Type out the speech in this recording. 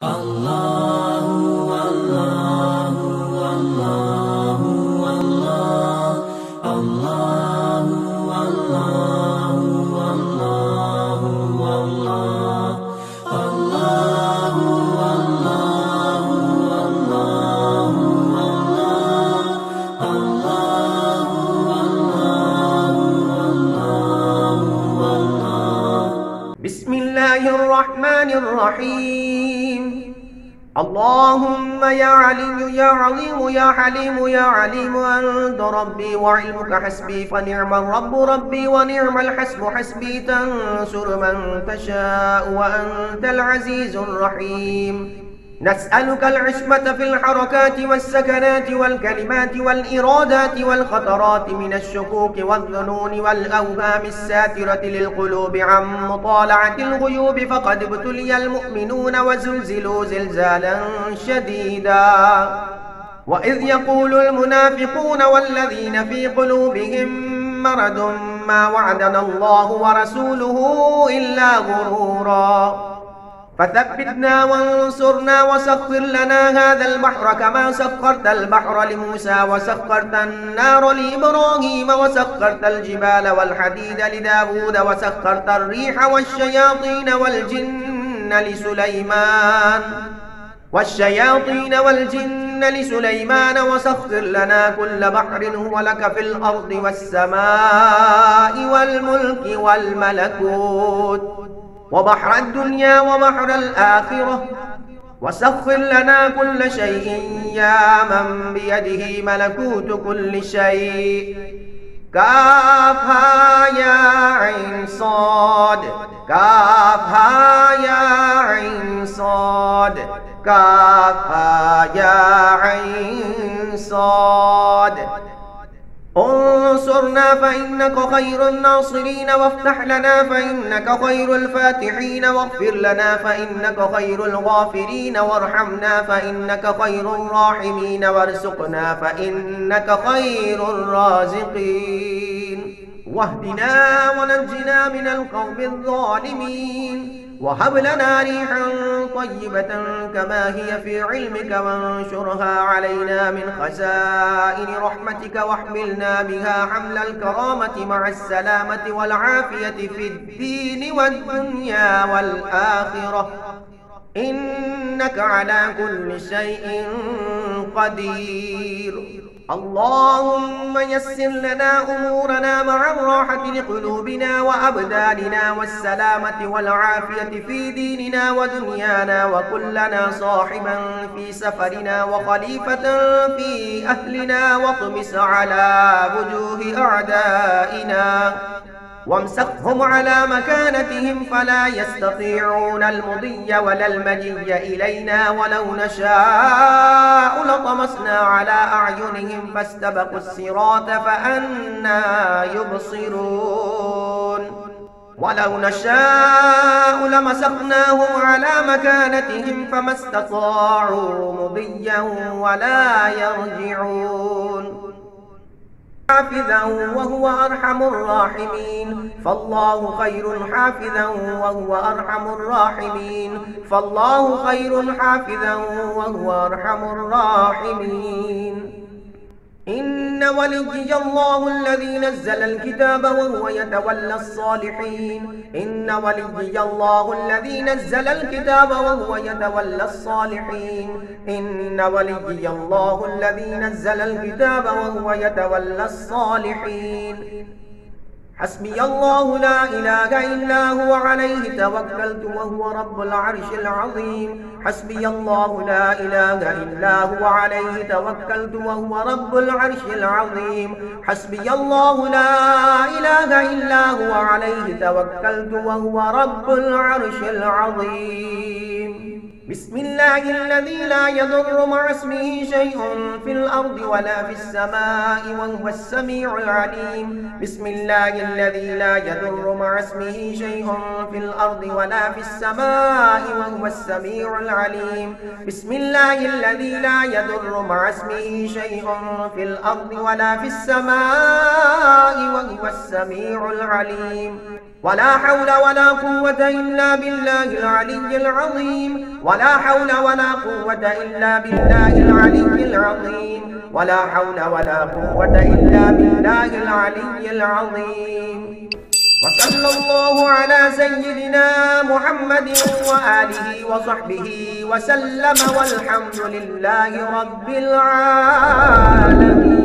الله والله والله والله الله والله والله والله الله والله والله والله الله والله والله والله. بسم الله الرحمن الرحيم. اللهم يا علي يا عظيم يا حليم يا عليم أنت ربي وعلمك حسبي فنعم الرب ربي ونعم الحسب حسبي تنصر من تشاء وأنت العزيز الرحيم. نسألك العصمة في الحركات والسكنات والكلمات والإرادات والخطرات من الشكوك والظنون والأوهام الساترة للقلوب عن مطالعة الغيوب، فقد ابتلي المؤمنون وزلزلوا زلزالا شديدا. وإذ يقول المنافقون والذين في قلوبهم مرض ما وعدنا الله ورسوله إلا غرورا. فثبتنا وانصرنا وسخر لنا هذا البحر كما سخرت البحر لموسى وسخرت النار لإبراهيم وسخرت الجبال والحديد لداود وسخرت الريح والشياطين والجن لسليمان وسخر لنا كل بحر هو لك في الأرض والسماء والملك والملكوت وبحر الدنيا وبحر الآخرة، وسخر لنا كل شيء يا من بيده ملكوت كل شيء. كافها يا عين صاد كافها يا عين صاد كافها يا عين صاد. انصرنا فإنك خير الناصرين، وافتح لنا فإنك خير الفاتحين، واغفر لنا فإنك خير الغافرين، وارحمنا فإنك خير الراحمين، وارزقنا فإنك خير الرازقين. واهدنا ونجنا من القوم الظالمين، وهب لنا ريحا طيبة كما هي في علمك، وانشرها علينا من خزائن رحمتك، واحملنا بها حمل الكرامة مع السلامة والعافية في الدين والدنيا والآخرة، إنك على كل شيء قدير. اللهم يسر لنا أمورنا مع الراحة لقلوبنا وأبداننا والسلامة والعافية في ديننا ودنيانا، وكلنا صاحبا في سفرنا وخليفة في أهلنا، واطمس على وجوه أعدائنا وامسخهم على مكانتهم فلا يستطيعون المضي ولا المجي إلينا، ولو نشاء لطمسنا على أعينهم فاستبقوا الصراط فأنى يبصرون، ولو نشاء لمسخناهم على مكانتهم فما استطاعوا مضيا ولا يرجعون. حافظا وهو أرحم الراحمين، فالله خير حافظا وهو أرحم الراحمين، فالله خير حافظا وهو أرحم الراحمين. إن وليي الله الذي نزل الكتاب وهو يتولى الصالحين، إن وليي الله الذي نزل الكتاب وهو يتولى الصالحين، إن وليي الله الذي نزل الكتاب وهو يتولى الصالحين. حسبي الله لا إله إلا هو عليه توكلت وهو رب العرش العظيم. حسبي الله لا إله إلا هو عليه توكلت وهو رب العرش العظيم. حسبي الله لا إله إلا هو عليه توكلت وهو رب العرش العظيم. بسم الله الذي لا يضر مع اسمه شيء في الأرض ولا في السماء وهو السميع العليم. بسم الله الذي لا يضر مع اسمه شيء في الأرض ولا في السماء وهو السميع العليم. بسم الله الذي لا يضر مع اسمه شيء في الأرض ولا في السماء وهو السميع العليم. ولا حول ولا قوة إلا بالله العلي العظيم ولا حول ولا قوة إلا بالله العلي العظيم ولا حول ولا قوة إلا بالله العلي العظيم وصلى الله على سيدنا محمد وآله وصحبه وسلم والحمد لله رب العالمين.